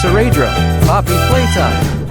TRICERADRUM, Poppy Playtime.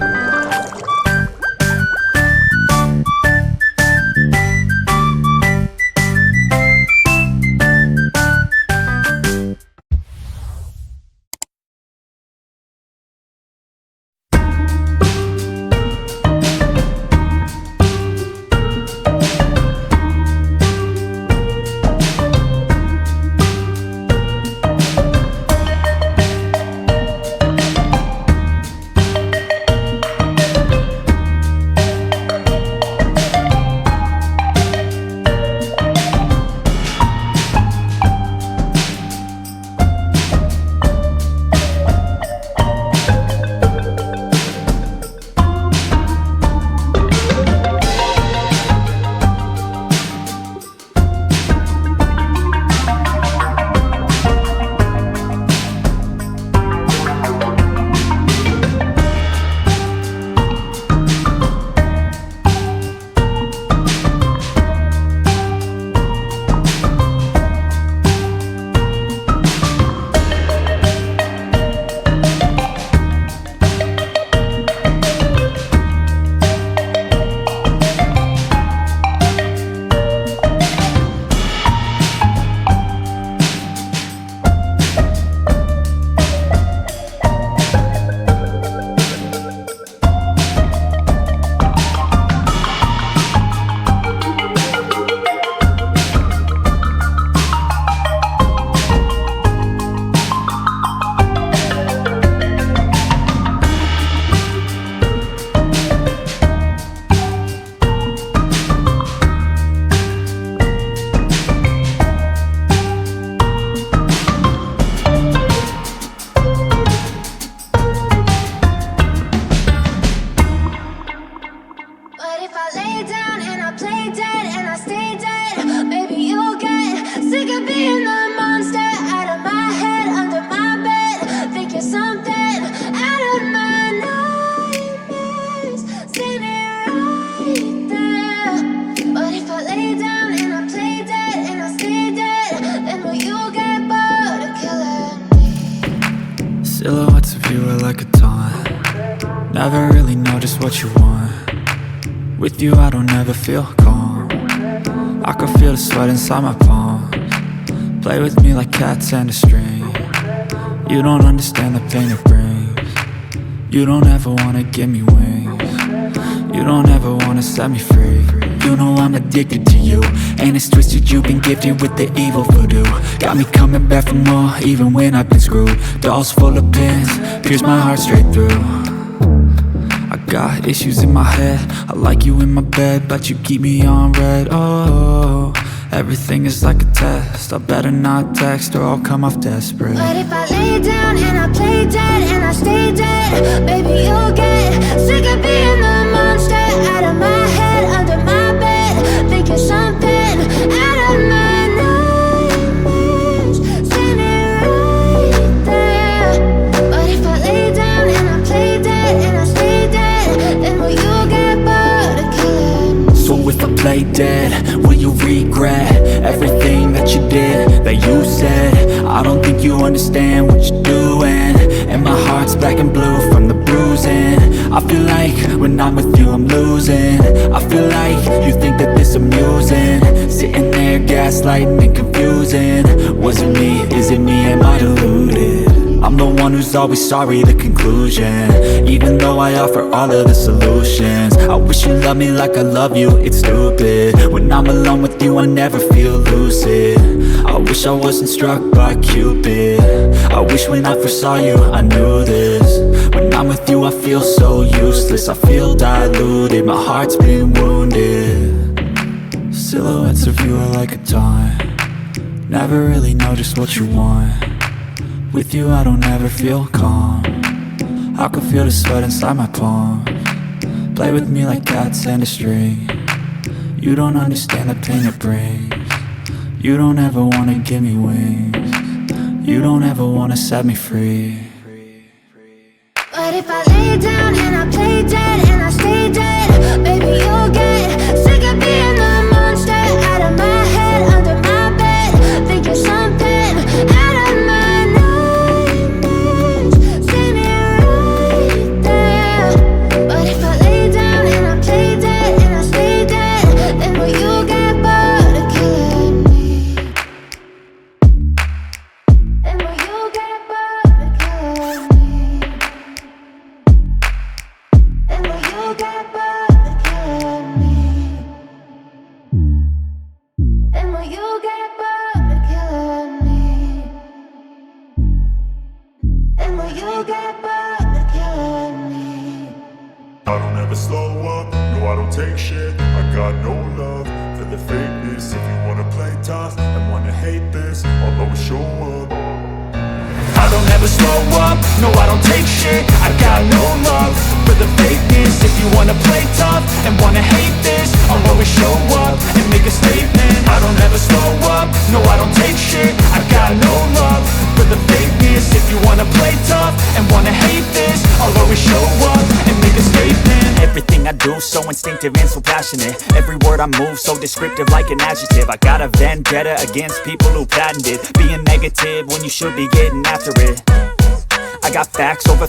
Silhouettes of you are like a taunt. Never really know just what you want. With you I don't ever feel calm. I can feel the sweat inside my palms. Play with me like cats and a string. You don't understand the pain it brings. You don't ever wanna give me wings. You don't ever wanna set me free. You know I'm addicted to you, and it's twisted, you've been gifted with the evil voodoo. Got me coming back for more, even when I've been screwed. Dolls full of pins, pierce my heart straight through. I got issues in my head, I like you in my bed, but you keep me on red. Oh, everything is like a test, I better not text or I'll come off desperate. But if I lay down and I play dead and I stay dead, baby you'll get sick of being the monster out of my head, under my bed, thinking something out of my nightmares, standing right there. But if I lay down and I play dead and I stay dead, then will you get bored of killing me? So if I play dead, will you regret everything that you did, that you said? I don't think you understand what you're doing, and my heart's black and blue from the bruising. I feel like when I'm with you I'm losing. I feel like you think that this amusing, sitting there gaslighting and confusing. Was it me? Is it me? Am I deluded? I'm the one who's always sorry, the conclusion, even though I offer all of the solutions. I wish you loved me like I love you, it's stupid. When I'm alone with you I never feel lucid. I wish I wasn't struck by Cupid. I wish when I first saw you I knew this. When I'm with you I feel so useless, I feel diluted, my heart's been wounded. Silhouettes of you are like a taunt. Never really know just what you want. With you I don't ever feel calm. I can feel the sweat inside my palms. Play with me like cats and a string. You don't understand the pain it brings. You don't ever wanna give me wings. You don't ever wanna set me free. But if I lay down and I play dead and I stay dead, baby you'll get sick of being the monster out of my head, under my bed, thinking something out of my nightmares, standing got no love for the fakeness. If you wanna play tough and wanna hate this, I'll always show up. I don't ever slow up, no I don't take shit. I got no love for the fakeness. If you wanna play tough and wanna hate this, I'll always show up and make a statement. I don't ever slow up, no I don't take shit. I got no love for the fakeness. If you wanna play tough and wanna hate this, I'll always show up and make a statement. Everything I do so instinctive and so passionate. Every word I move so descriptive like an adjective. I got a vendetta against people who patented being negative when you should be getting after it. I got facts over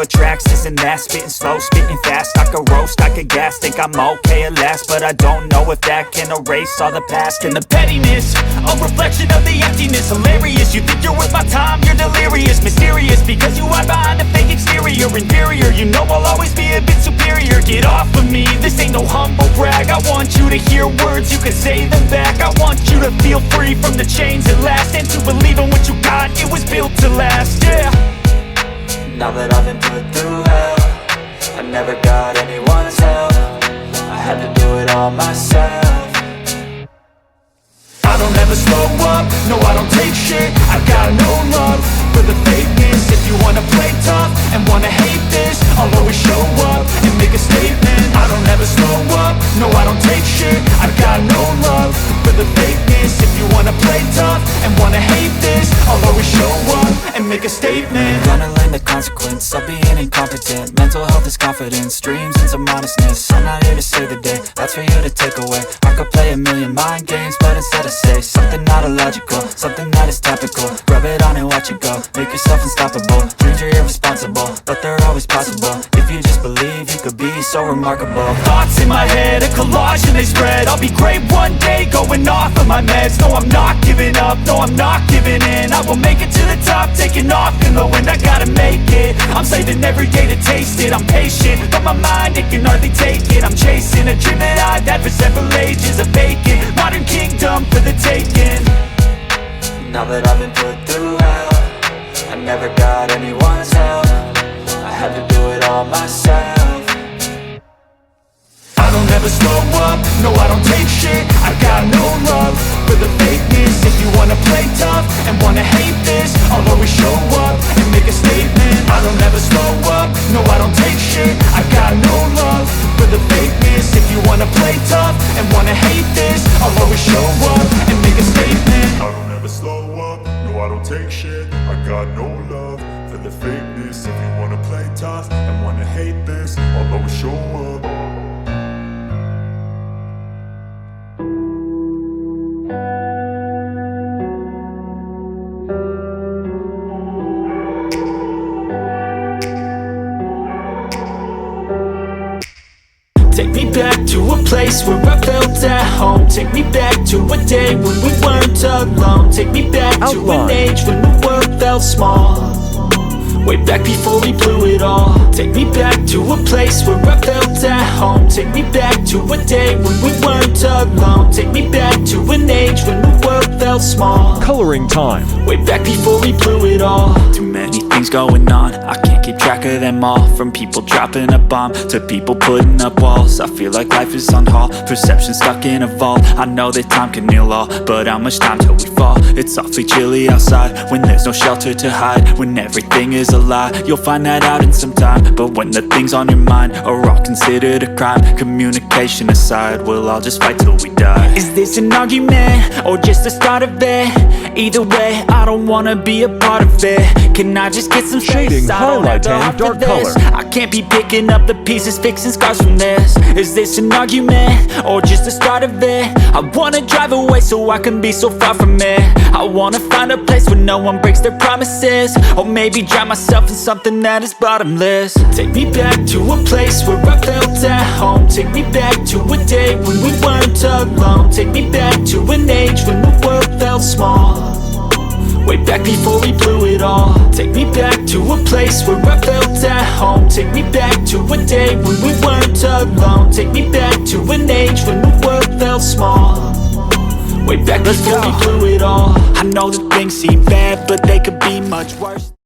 tracks, this and that. Spitting slow, spitting fast, I could roast, I could gas. Think I'm okay at last, but I don't know if that can erase all the past. And the pettiness, a reflection of the emptiness. Hilarious, you think you're worth my time, you're delirious. Mysterious, because you hide behind a fake exterior. Inferior, you know I'll always be a bit superior. Get off of me, this ain't no humble brag. I want you to hear words, you can say them back. I want you to feel free from the chains at last, and to believe in what you got, it was built to last, yeah. Now that I've been put through hell, I never got anyone's help. I had to do it all myself. I don't ever slow up, no I don't take shit. I got no love for the fakeness. If you wanna play tough and wanna hate this, I'll always show up and make a statement. I don't ever slow up, no I don't take shit. I got no love for the fakeness. If you wanna play tough and wanna hate this, I'll always show up and make a statement. Gonna learn the consequence of being incompetent. Mental health is confidence, dreams and some honestness. I'm not here to save the day, that's for you to take away. I could play a million mind games, but instead I say something not illogical, something that is topical. Rub it on and watch it go, make yourself unstoppable. Dreams are irresponsible, but they're always possible. If you just believe, you could be so remarkable. Thoughts in my head, a collage and they spread. I'll be great one day, going off of my meds. No, I'm not giving up, no, I'm not giving in. I will make it to the top, taking off in the wind. I gotta make it, I'm saving every day to taste it. I'm patient, but my mind, it can hardly take it. I'm chasing a dream that I've had for several ages. A vacant, modern kingdom for the taking. Now that I've been put through hell, I never got anyone's help. I had to do it all myself. I don't ever slow up, no I don't take shit. I got no love for the fakeness. If you wanna play tough and wanna hate this, I'll always show up and make a statement. I don't ever slow up, no I don't take shit. I got no love for the fakeness. If you wanna play tough and wanna hate this, I'll always show up and make a statement. I don't ever slow up, no I don't take shit. I got no love for the fakeness. If you wanna play tough and wanna hate this, I'll always show up. Take me back to a place where I felt at home. Take me back to a day when we weren't alone. Take me back to an age when the world felt small. Way back before we blew it all. Take me back to a place where I felt at home. Take me back to a day when we weren't alone. Take me back to an age when the world felt small. Coloring time. Way back before we blew it all. Too many things going on, I can't keep track of them all. From people dropping a bomb to people putting up walls. I feel like life is on hold, perception stuck in a vault. I know that time can heal all, but how much time till we fall? It's awfully chilly outside when there's no shelter to hide. When everything is a lie, you'll find that out in some time. But when the things on your mind are all considered a crime, communication aside, we'll all just fight till we die. Is this an argument or just the start of it? Either way, I don't wanna be a part of it. Can I just get some Shading, space? I don't have the highlighting, heart for dark this. color. I can't be picking up the pieces, fixing scars from this. Is this an argument or just the start of it? I wanna drive away so I can be so far from it. I wanna find a place where no one breaks their promises, or maybe drown myself in something that is bottomless. Take me back to a place where I felt at home. Take me back to a day when we weren't alone. Take me back to an age when the world felt small. Way back before we blew it all. Take me back to a place where I felt at home. Take me back to a day when we weren't alone. Take me back to an age when the world felt small. Way back before we blew it all. I know that things seem bad, but they could be much worse.